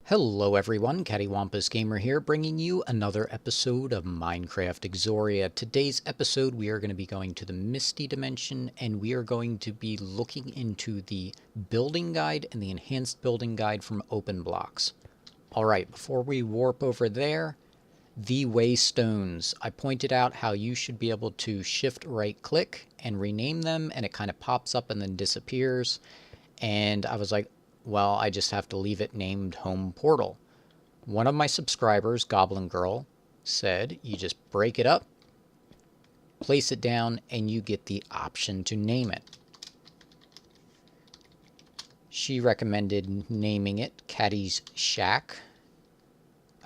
Hello everyone, CaddywhumpusGamer here, bringing you another episode of Minecraft Exoria. Today's episode we are going to be going to the Misty Dimension, and we are going to be looking into the building guide and the enhanced building guide from OpenBlocks. Alright, before we warp over there, the waystones. I pointed out how you should be able to shift right click and rename them, and it kind of pops up and then disappears. And I was like, well, I just have to leave it named Home Portal. One of my subscribers, Goblin Girl, said you just break it up, place it down, and you get the option to name it. She recommended naming it Caddy's Shack.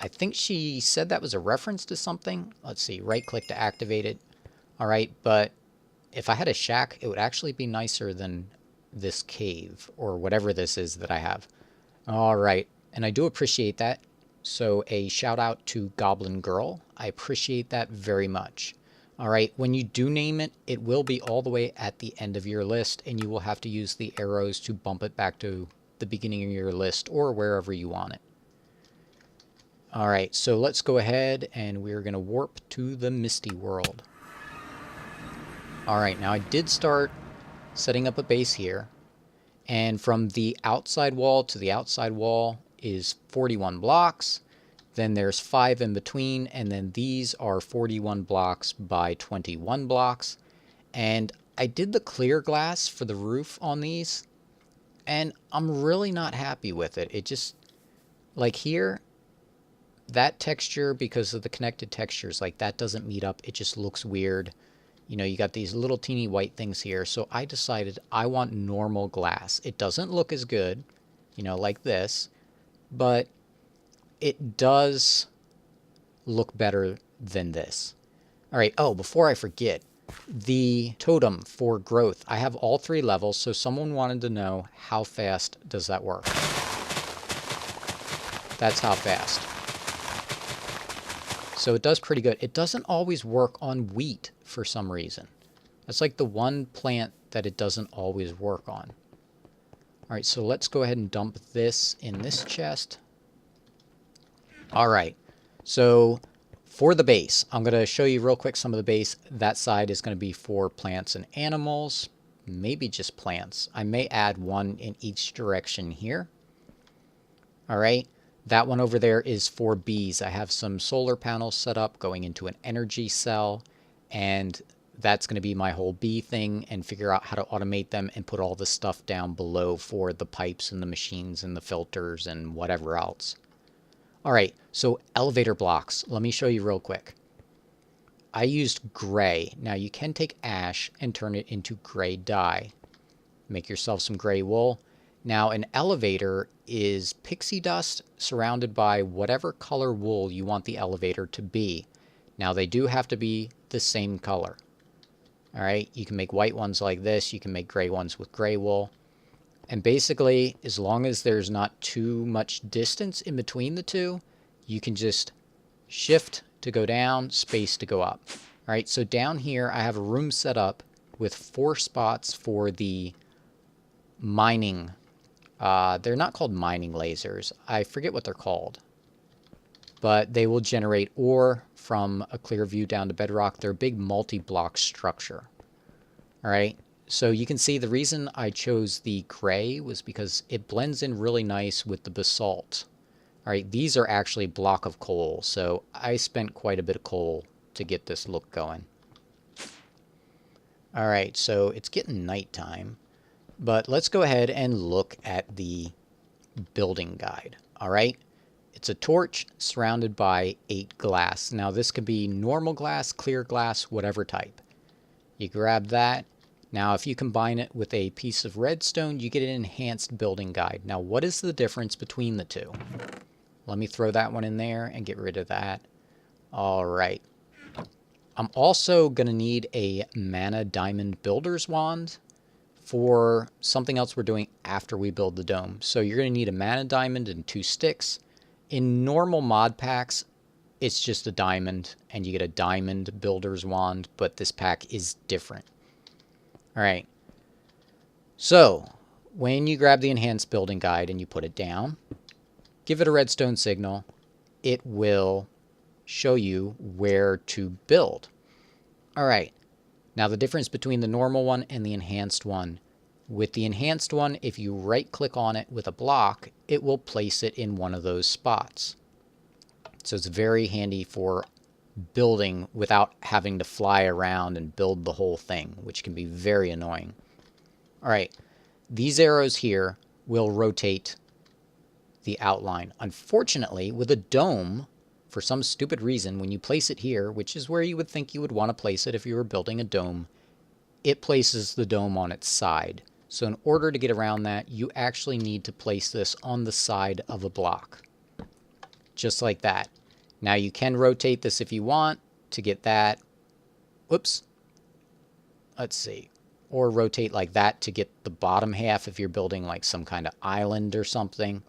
I think she said that was a reference to something. Let's see, right click to activate it. Alright, but if I had a shack, it would actually be nicer than this cave, or whatever this is that I have. Alright, and I do appreciate that. So a shout out to Goblin Girl. I appreciate that very much. Alright, when you do name it, it will be all the way at the end of your list, and you will have to use the arrows to bump it back to the beginning of your list, or wherever you want it. Alright, so let's go ahead, and we're going to warp to the Misty World. Alright, now I did start setting up a base here, and from the outside wall to the outside wall is 41 blocks, then there's 5 in between, and then these are 41 blocks by 21 blocks. And I did the clear glass for the roof on these, and I'm really not happy with it. It just, like here, that texture, because of the connected textures, like that doesn't meet up. It just looks weird. You know, you got these little teeny white things here, so I decided I want normal glass. It doesn't look as good, you know, like this, but it does look better than this. All right, oh, before I forget, the totem for growth. I have all 3 levels, so someone wanted to know how fast does that work. That's how fast. So it does pretty good. It doesn't always work on wheat for some reason. That's like the one plant that it doesn't always work on. Alright, so let's go ahead and dump this in this chest. Alright, so for the base, I'm going to show you real quick some of the base. That side is going to be for plants and animals. Maybe just plants. I may add one in each direction here. Alright. That one over there is for bees. I have some solar panels set up going into an energy cell, and that's going to be my whole bee thing, and figure out how to automate them and put all the stuff down below for the pipes and the machines and the filters and whatever else. Alright, so elevator blocks. Let me show you real quick. I used gray. Now you can take ash and turn it into gray dye. Make yourself some gray wool. Now, an elevator is pixie dust surrounded by whatever color wool you want the elevator to be. Now, they do have to be the same color. Alright, you can make white ones like this. You can make gray ones with gray wool. And basically, as long as there's not too much distance in between the two, you can just shift to go down, space to go up. Alright, so down here, I have a room set up with 4 spots for the mining. They're not called mining lasers. I forget what they're called. But they will generate ore from a clear view down to bedrock. They're a big multi-block structure. Alright, so you can see the reason I chose the gray was because it blends in really nice with the basalt. Alright, these are actually block of coal, so I spent quite a bit of coal to get this look going. Alright, so it's getting nighttime. But let's go ahead and look at the building guide. Alright, it's a torch surrounded by 8 glass. Now this could be normal glass, clear glass, whatever type. You grab that. Now if you combine it with a piece of redstone, you get an enhanced building guide. Now what is the difference between the two? Let me throw that one in there and get rid of that. Alright. I'm also going to need a mana diamond builder's wand for something else we're doing after we build the dome. So you're going to need a mana diamond and 2 sticks. In normal mod packs, it's just a diamond, and you get a diamond builder's wand, but this pack is different. Alright, so when you grab the enhanced building guide and you put it down, give it a redstone signal, it will show you where to build. All right, now the difference between the normal one and the enhanced one. With the enhanced one, if you right-click on it with a block, it will place it in one of those spots. So it's very handy for building without having to fly around and build the whole thing, which can be very annoying. All right, these arrows here will rotate the outline. Unfortunately, with a dome, for some stupid reason, when you place it here, which is where you would think you would want to place it if you were building a dome, it places the dome on its side. So in order to get around that, you actually need to place this on the side of a block. Just like that. Now you can rotate this if you want to get that. Whoops. Let's see. Or rotate like that to get the bottom half if you're building like some kind of island or something.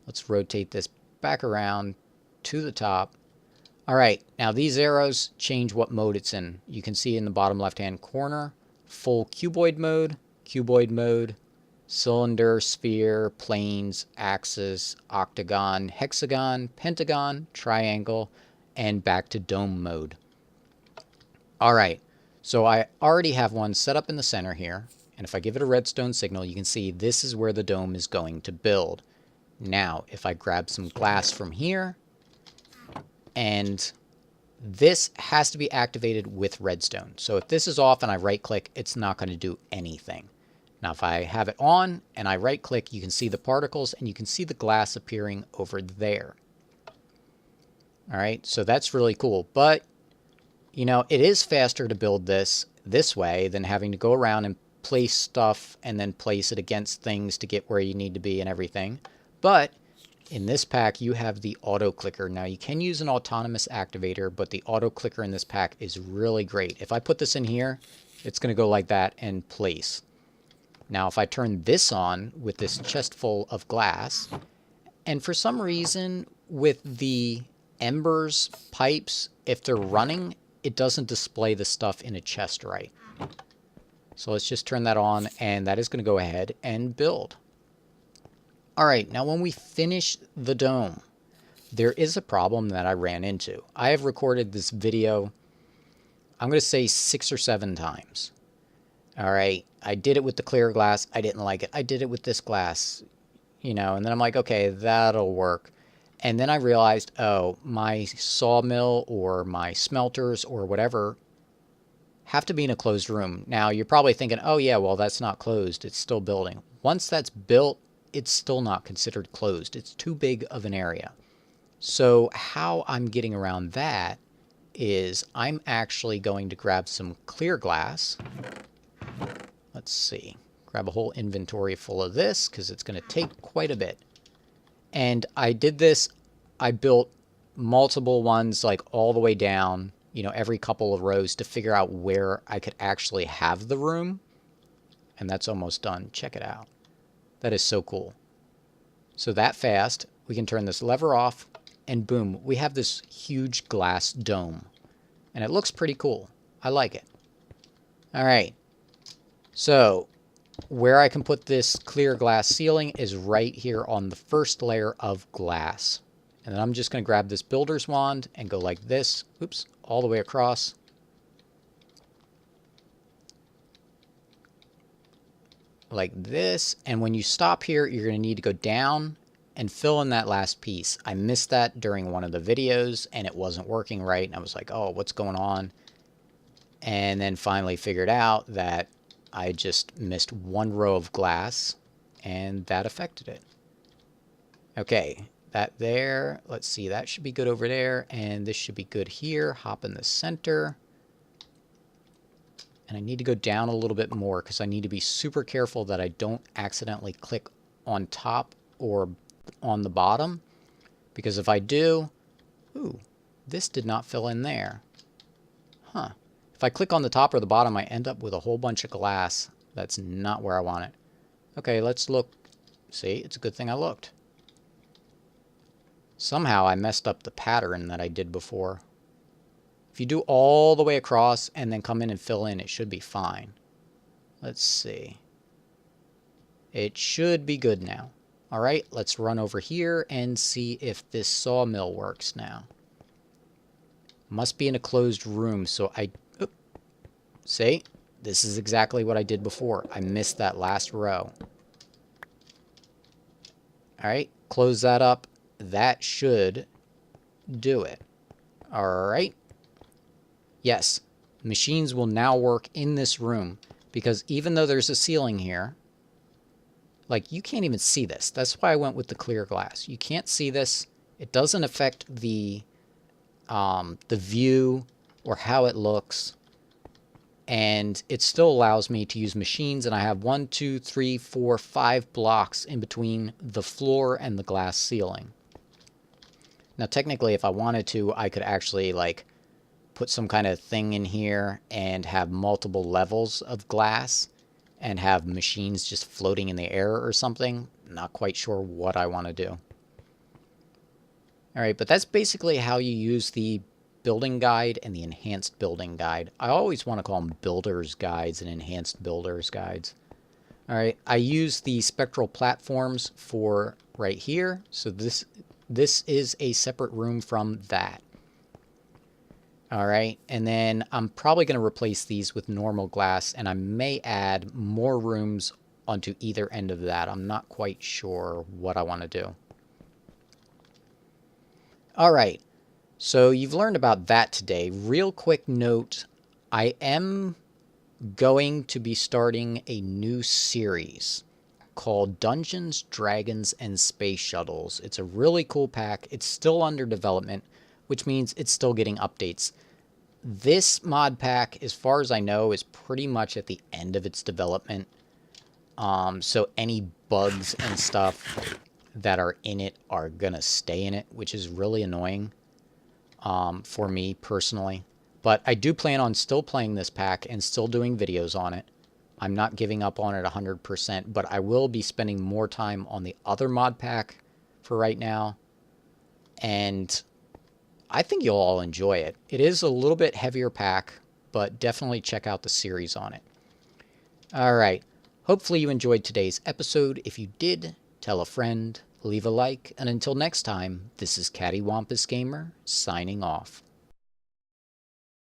Let's rotate this back around to the top. All right, now these arrows change what mode it's in. You can see in the bottom left-hand corner, full cuboid mode, cylinder, sphere, planes, axis, octagon, hexagon, pentagon, triangle, and back to dome mode. All right, so I already have one set up in the center here, and if I give it a redstone signal, you can see this is where the dome is going to build. Now, if I grab some glass from here, and this has to be activated with redstone. So if this is off and I right-click, it's not going to do anything. Now, if I have it on and I right-click, you can see the particles and you can see the glass appearing over there. All right, so that's really cool. But, you know, it is faster to build this way than having to go around and place stuff and then place it against things to get where you need to be and everything. But in this pack, you have the auto clicker. Now, you can use an autonomous activator, but the auto clicker in this pack is really great. If I put this in here, it's going to go like that and place. Now, if I turn this on with this chest full of glass, and for some reason with the embers pipes, if they're running, it doesn't display the stuff in a chest right. So let's just turn that on, and that is going to go ahead and build. All right, now when we finish the dome, there is a problem that I ran into. I have recorded this video, I'm going to say 6 or 7 times. All right, I did it with the clear glass. I didn't like it. I did it with this glass, you know, and then I'm like, okay, that'll work. And then I realized, oh, my sawmill or my smelters or whatever have to be in a closed room. Now, you're probably thinking, oh, yeah, well, that's not closed. It's still building. Once that's built, it's still not considered closed. It's too big of an area. So how I'm getting around that is I'm actually going to grab some clear glass. Let's see. Grab a whole inventory full of this because it's going to take quite a bit. And I did this. I built multiple ones like all the way down, you know, every couple of rows to figure out where I could actually have the room. And that's almost done. Check it out. That is so cool. So that fast, we can turn this lever off, and boom, we have this huge glass dome. And it looks pretty cool. I like it. All right. So where I can put this clear glass ceiling is right here on the first layer of glass. And then I'm just going to grab this builder's wand and go like this, oops, all the way across. Like this, and when you stop here, you're going to need to go down and fill in that last piece. I missed that during one of the videos, and it wasn't working right, and I was like, oh, what's going on? And then finally figured out that I just missed one row of glass, and that affected it. Okay, that there, let's see, that should be good over there, and this should be good here. Hop in the center. And I need to go down a little bit more because I need to be super careful that I don't accidentally click on top or on the bottom. Because if I do, ooh, this did not fill in there. Huh. If I click on the top or the bottom, I end up with a whole bunch of glass. That's not where I want it. Okay, let's look. See, it's a good thing I looked. Somehow I messed up the pattern that I did before. If you do all the way across and then come in and fill in, it should be fine. Let's see. It should be good now. All right, let's run over here and see if this sawmill works now. Must be in a closed room, so see? This is exactly what I did before. I missed that last row. All right, close that up. That should do it. All right. Yes, machines will now work in this room because even though there's a ceiling here, like, you can't even see this. That's why I went with the clear glass. You can't see this. It doesn't affect the view or how it looks. And it still allows me to use machines, and I have 1, 2, 3, 4, 5 blocks in between the floor and the glass ceiling. Now, technically, if I wanted to, I could actually, like, put some kind of thing in here and have multiple levels of glass and have machines just floating in the air or something. Not quite sure what I want to do. All right, but that's basically how you use the building guide and the enhanced building guide. I always want to call them builder's guides and enhanced builder's guides. All right, I use the spectral platforms for right here. So this is a separate room from that. All right, and then I'm probably going to replace these with normal glass, and I may add more rooms onto either end of that. I'm not quite sure what I want to do. All right, so you've learned about that today. Real quick note, I am going to be starting a new series called Dungeons, Dragons, and Space Shuttles. It's a really cool pack. It's still under development, which means it's still getting updates. This mod pack, as far as I know, is pretty much at the end of its development. So any bugs and stuff that are in it are gonna stay in it, which is really annoying for me personally. But I do plan on still playing this pack and still doing videos on it. I'm not giving up on it 100%, but I will be spending more time on the other mod pack for right now. And I think you'll all enjoy it. It is a little bit heavier pack, but definitely check out the series on it. All right. Hopefully you enjoyed today's episode. If you did, tell a friend, leave a like, and until next time, this is CaddywhumpusGamer signing off.